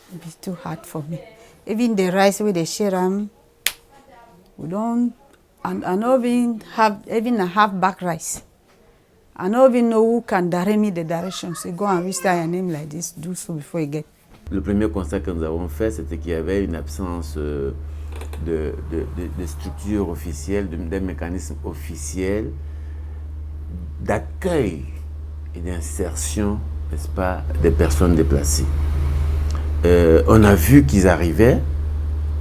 It'd be too hard for me. Even the rice with the share we don't, and I don't even have even a half back rice. I don't even know who can direct me the direction. Say go and register your name like this, do so before you get. Le premier constat que nous avons fait, c'était qu'il y avait une absence de structures officielles, d'un mécanisme officiel d'accueil et d'insertion, n'est-ce pas, des personnes déplacées. On a vu qu'ils arrivaient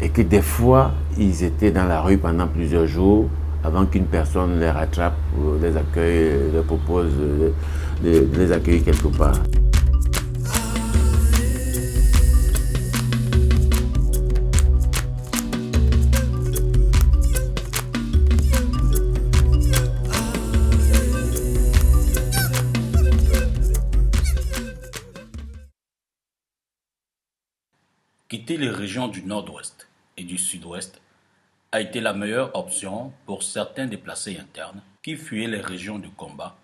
et que des fois, ils étaient dans la rue pendant plusieurs jours avant qu'une personne les rattrape, les accueille, leur propose de les accueillir quelque part. Quitter les régions du nord-ouest et du sud-ouest a été la meilleure option pour certains déplacés internes qui fuyaient les régions de combat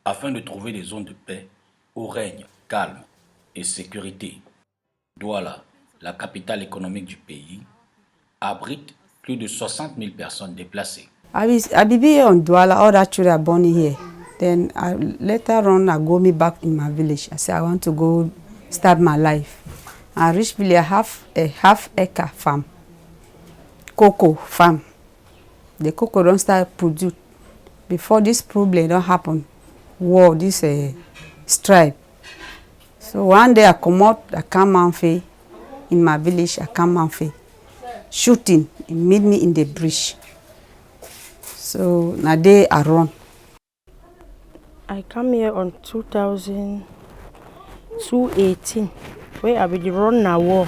afin de trouver des zones de paix où règne calme et sécurité. Douala, la capitale économique du pays, abrite plus de 60 000 personnes déplacées. I be on Douala, all that children are born here. Then later on, I go me back in my village. I say I want to go start my life. I reach village, I have a half-acre farm, cocoa farm. The cocoa don't start produce. Before this problem don't happen, war, this stripe. So one day I come out, I come Manfe, in my village, I come Manfe. Shooting, it meet me in the bridge. So na day I run. I come here on 2018. Where I be run na war.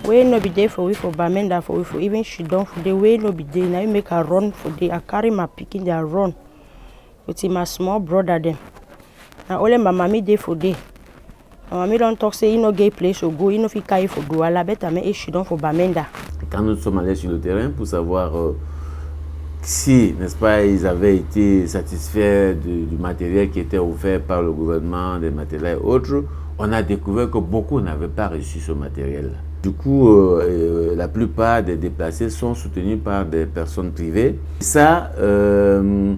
Where no be there for we for Bamenda for we for even she done for the way no be there. Now you make a run for the I carry my picking their run with my small brother them. Now only my mommy there for day. My mommy don't talk say you no get place to go, you no fit carry for Douala, better me she done for Bamenda. Quand nous sommes allés sur le terrain pour savoir si, n'est-ce pas, ils avaient été satisfaits du matériel qui était offert par le gouvernement, des matériels et autres, on a découvert que beaucoup n'avaient pas reçu ce matériel. Du coup, la plupart des déplacés sont soutenus par des personnes privées. Ça, je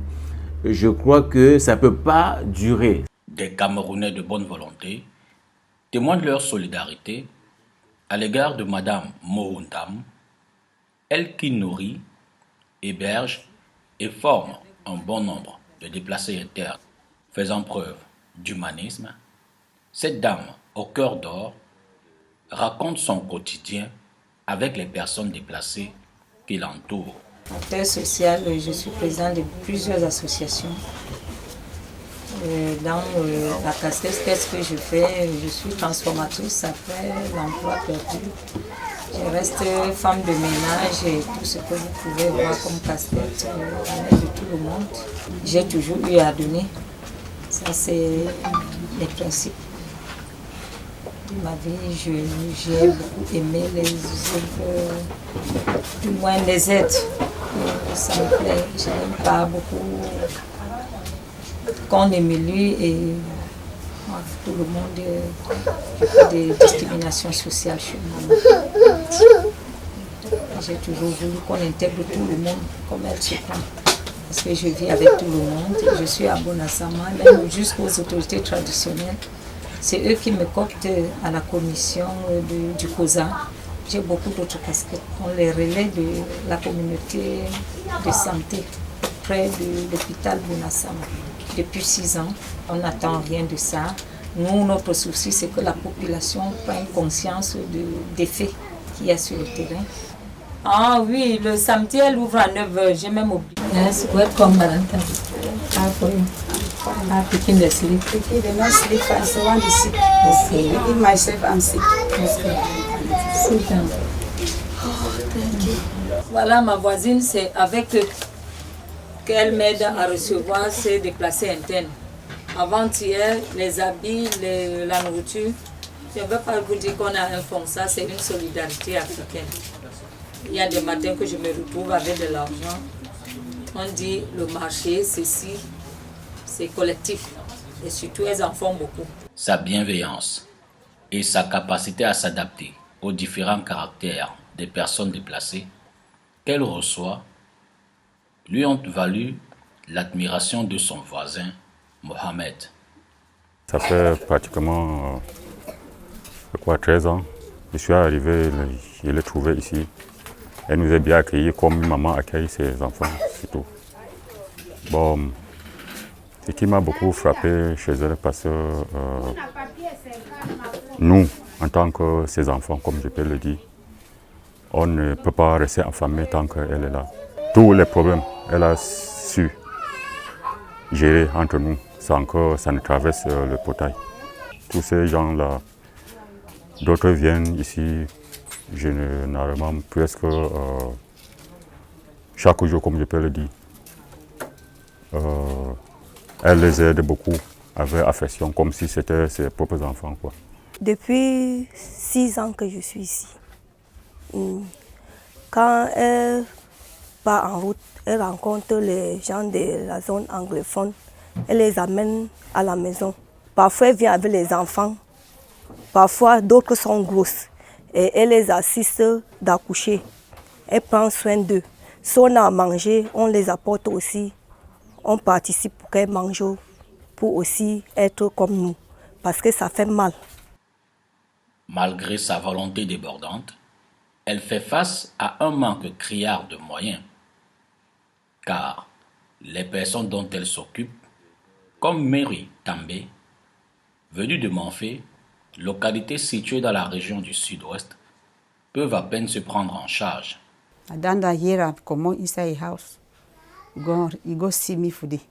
crois que ça ne peut pas durer. Des Camerounais de bonne volonté témoignent leur solidarité à l'égard de Madame Mohundam, elle qui nourrit, héberge et forme un bon nombre de déplacés internes. Faisant preuve d'humanisme, cette dame au cœur d'or raconte son quotidien avec les personnes déplacées qui l'entourent. Acteur social, je suis président de plusieurs associations. Dans la casquette, qu'est-ce que je fais? Je suis transformatrice après l'emploi perdu. Je reste femme de ménage et tout ce que vous pouvez voir comme casquette de tout le monde. J'ai toujours eu à donner. Ça, c'est les principes de ma vie. J'ai beaucoup aimé les œuvres, du moins les aides. Ça me plaît. Je n'aime pas beaucoup qu'on émulue et tout le monde fait des discriminations sociales chez moi. J'ai toujours voulu qu'on intègre tout le monde comme elle se prend. Parce que je vis avec tout le monde. Je suis à Bonassama, même jusqu'aux autorités traditionnelles. C'est eux qui me coptent à la commission du COSA. J'ai beaucoup d'autres casquettes. On les relais de la communauté de santé près de l'hôpital Bonassama. Depuis 6 ans, on n'attend rien de ça. Nous, notre souci, c'est que la population prenne conscience des faits qu'il y a sur le terrain. Ah oui, le samedi, elle ouvre à 9h. J'ai même oublié. Yes, welcome, madame. How for you? I'm picking the sleep. They don't sleep fast, so one is sick. Okay. Even myself, I'm sick. Okay. Sit down. Oh, thank you. Voilà, ma voisine, c'est avec qu'elle m'aide à recevoir ces déplacés internes. Avant-hier, les habits, la nourriture. Je ne veux pas vous dire qu'on a un fonds, ça c'est une solidarité africaine. Il y a des matins que je me retrouve avec de l'argent. On dit le marché, ceci, c'est collectif. Et surtout, elles en font beaucoup. Sa bienveillance et sa capacité à s'adapter aux différents caractères des personnes déplacées qu'elle reçoit lui ont valu l'admiration de son voisin, Mohamed. Ça fait pratiquement 13 ans. Je suis arrivé, je l'ai trouvé ici. Elle nous a bien accueillis comme une maman accueille ses enfants, c'est tout. Bon, ce qui m'a beaucoup frappé chez elle, parce que nous, en tant que ses enfants, comme je peux le dire, on ne peut pas rester affamé tant qu'elle est là. Tous les problèmes, elle a su gérer entre nous sans que ça ne traverse le portail. Tous ces gens-là, d'autres viennent ici généralement presque chaque jour, comme je peux le dire. Elle les aide beaucoup avec affection, comme si c'était ses propres enfants, quoi. Depuis 6 ans que je suis ici. Quand elle part en route, elle rencontre les gens de la zone anglophone. Elle les amène à la maison. Parfois, elle vient avec les enfants. Parfois, d'autres sont grosses. Et elle les assiste d'accoucher. Elle prend soin d'eux. Si on a à manger, on les apporte aussi. On participe pour qu'elles mangent, pour aussi être comme nous. Parce que ça fait mal. Malgré sa volonté débordante, elle fait face à un manque criard de moyens. Car les personnes dont elle s'occupe, comme Mary També, venue de Manfé, localité située dans la région du sud-ouest, peuvent à peine se prendre en charge. Adanda here I come inside the house. You go see me for day.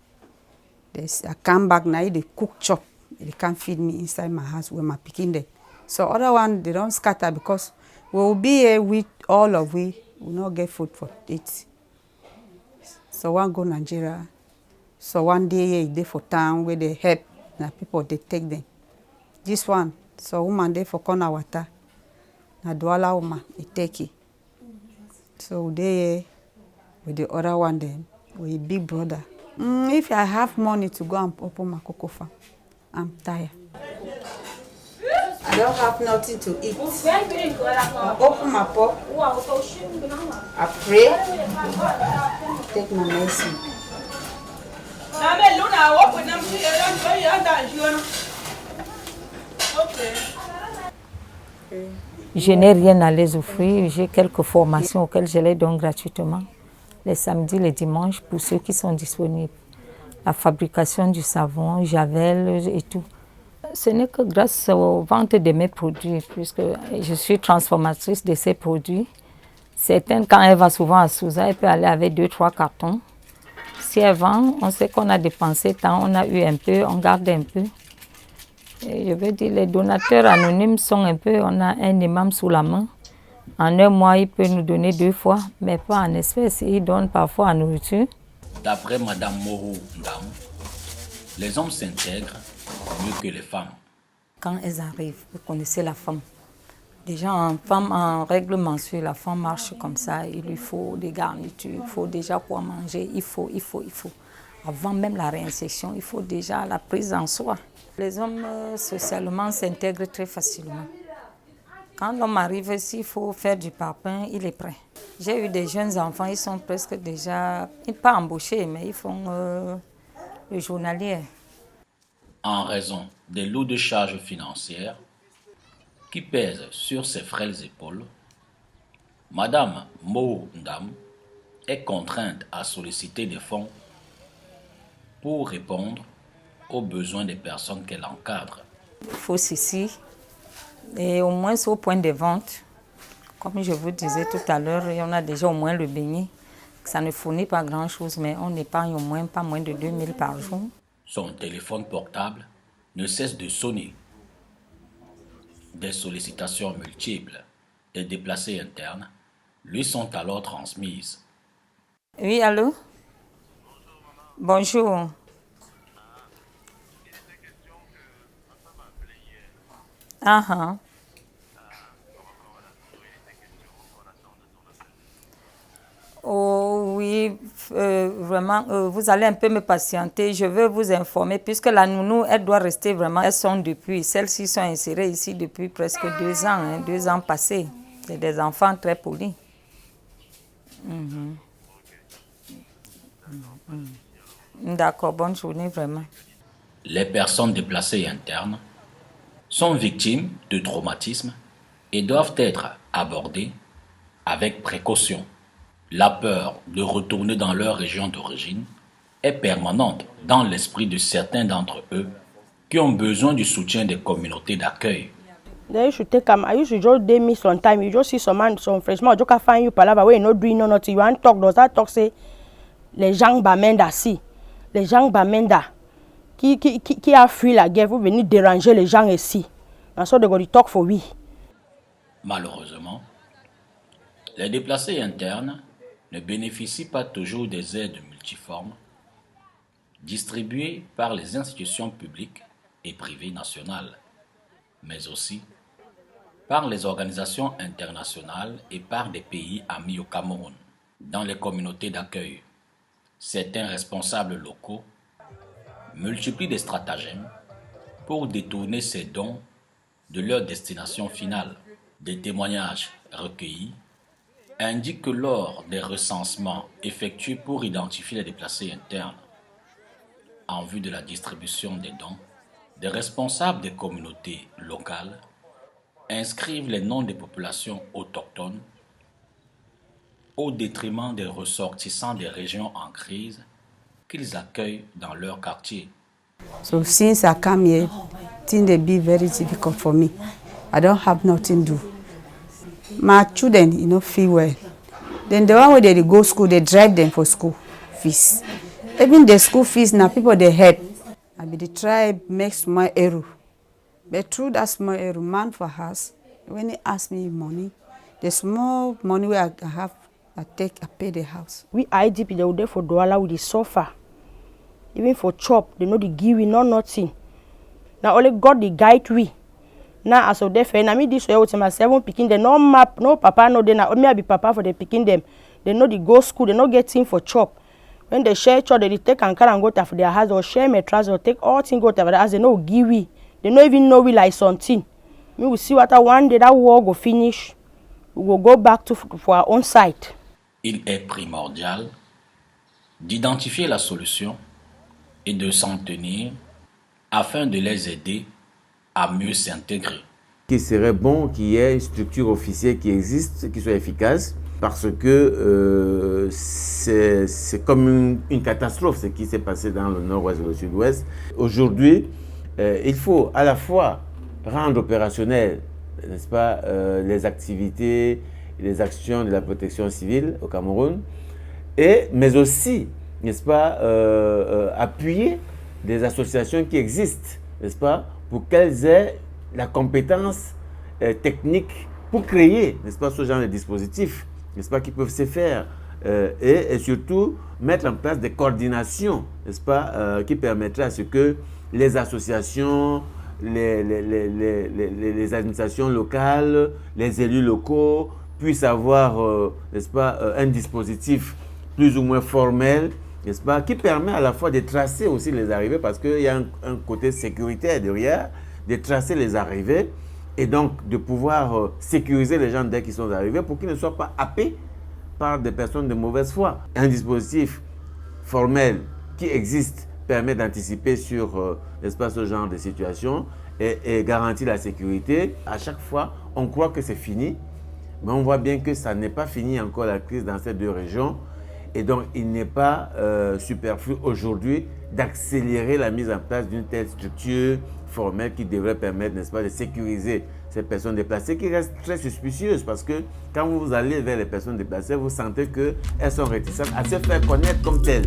I come back now, they cook chop. They can't feed me inside my house with my pikin there. So other one they don't scatter because we will be here with all of we will not get food for it. So one go Nigeria. So one day they for town where they help na people they take them. This one, so woman there for corner water. Na Douala woman they take it. So they with the other one then with big brother. If I have money to go and open my cocoa farm, I'm tired. I don't have nothing to eat. I open my pot. I pray. Take my medicine. Je n'ai rien à les offrir. J'ai quelques formations auxquelles je les donne gratuitement. Les samedis, les dimanches, pour ceux qui sont disponibles. La fabrication du savon, javel et tout. Ce n'est que grâce aux ventes de mes produits, puisque je suis transformatrice de ces produits. Certaines, quand elle va souvent à Sousa, elle peut aller avec 2-3 cartons. Si elle vend, on sait qu'on a dépensé tant, on a eu un peu, on garde un peu. Et je veux dire, les donateurs anonymes sont un peu, on a un imam sous la main. En un mois, il peut nous donner 2 fois, mais pas en espèces. Il donne parfois en nourriture. D'après Madame Moho Ndam, les hommes s'intègrent mieux que les femmes. Quand elles arrivent, vous connaissez la femme. Déjà, en femme, en règle mensuelle, la femme marche comme ça. Il lui faut des garnitures, il faut déjà quoi manger, il faut. Avant même la réinsertion, il faut déjà la prise en soi. Les hommes, socialement, s'intègrent très facilement. Quand l'homme arrive, s'il faut faire du parpaing, il est prêt. J'ai eu des jeunes enfants, ils sont presque déjà, pas embauchés, mais ils font le journalier. En raison des lourdes charges financières qui pèsent sur ses frêles épaules, Madame Moho Ndam est contrainte à solliciter des fonds pour répondre aux besoins des personnes qu'elle encadre. Il faut ceci, et au moins au point de vente, comme je vous disais tout à l'heure, on a déjà au moins le beignet. Ça ne fournit pas grand-chose, mais on épargne au moins pas moins de 2000 par jour. Son téléphone portable ne cesse de sonner. Des sollicitations multiples des déplacés internes lui sont alors transmises. Oui, allô? Bonjour. Ah. Oh oui, vraiment, vous allez un peu me patienter. Je veux vous informer, puisque la nounou, elle doit rester vraiment. Elles sont depuis, celles-ci sont insérées ici depuis presque 2 ans, 2 ans passés. C'est des enfants très polis. D'accord, bonne journée vraiment. Les personnes déplacées internes sont victimes de traumatismes et doivent être abordées avec précaution. La peur de retourner dans leur région d'origine est permanente dans l'esprit de certains d'entre eux qui ont besoin du soutien des communautés d'accueil. Then you should take I used to just day me sometime. You just see some man, some freshman, just can find you palava where you not doing no nothing. You want talk, does that talk say les gens bamenda si, les gens bamenda qui a fui la guerre, vous venez déranger les gens ici. And so they go to talk for we. Malheureusement, les déplacés internes ne bénéficient pas toujours des aides multiformes distribuées par les institutions publiques et privées nationales, mais aussi par les organisations internationales et par des pays amis au Cameroun. Dans les communautés d'accueil, certains responsables locaux multiplient des stratagèmes pour détourner ces dons de leur destination finale. Des témoignages recueillis indiquent que lors des recensements effectués pour identifier les déplacés internes en vue de la distribution des dons, des responsables des communautés locales inscrivent les noms des populations autochtones au détriment des ressortissants des régions en crise qu'ils accueillent dans leur quartier. So since I come here, things they be very difficult for me. I don't have nothing to do. My children, feel well. Then the one where they go school, they drive them for school fees. Even the school fees now, people they help. I be the tribe make small error. But through that small error, man for us, when he ask me money, the small money where I have, I pay the house. We IDP, they were there for Douala with the suffer. Even for chop, they know the give we, no nothing. Now only God the guide we. Now as of the fair, I mean this way with my 7 picking them, no map, no papa, no then I be papa for the picking them. They know the go school, they no get thing for chop. When they share chop, they take and carry and go to for their house or share mattress or take all things go to their house. They no give we. They no even know we like something. We will see what one day that war go finish. We will go back to for our own site. Il est primordial d'identifier la solution et de s'en tenir afin de les aider à mieux s'intégrer. Il serait bon qu'il y ait une structure officielle qui existe, qui soit efficace, parce que c'est comme une catastrophe ce qui s'est passé dans le nord-ouest et le sud-ouest. Aujourd'hui, il faut à la fois rendre opérationnel, n'est-ce pas, les activités, les actions de la protection civile au Cameroun, mais aussi, n'est-ce pas, appuyer des associations qui existent, n'est-ce pas, pour qu'elles aient la compétence technique pour créer, n'est-ce pas, ce genre de dispositifs, n'est-ce pas, qui peuvent se faire, et surtout mettre en place des coordinations, n'est-ce pas, qui permettraient à ce que les associations, les administrations locales, les élus locaux puissent avoir, n'est-ce pas, un dispositif plus ou moins formel, n'est-ce pas, qui permet à la fois de tracer aussi les arrivées, parce qu'il y a un côté sécuritaire derrière, de tracer les arrivées, et donc de pouvoir sécuriser les gens dès qu'ils sont arrivés pour qu'ils ne soient pas happés par des personnes de mauvaise foi. Un dispositif formel qui existe permet d'anticiper sur, n'est-ce pas, ce genre de situation et garantit la sécurité. À chaque fois, on croit que c'est fini, mais on voit bien que ça n'est pas fini encore la crise dans ces 2 régions. Et donc, il n'est pas superflu aujourd'hui d'accélérer la mise en place d'une telle structure formelle qui devrait permettre, n'est-ce pas, de sécuriser ces personnes déplacées qui restent très suspicieuses, parce que quand vous allez vers les personnes déplacées, vous sentez qu'elles sont réticentes à se faire connaître comme telles.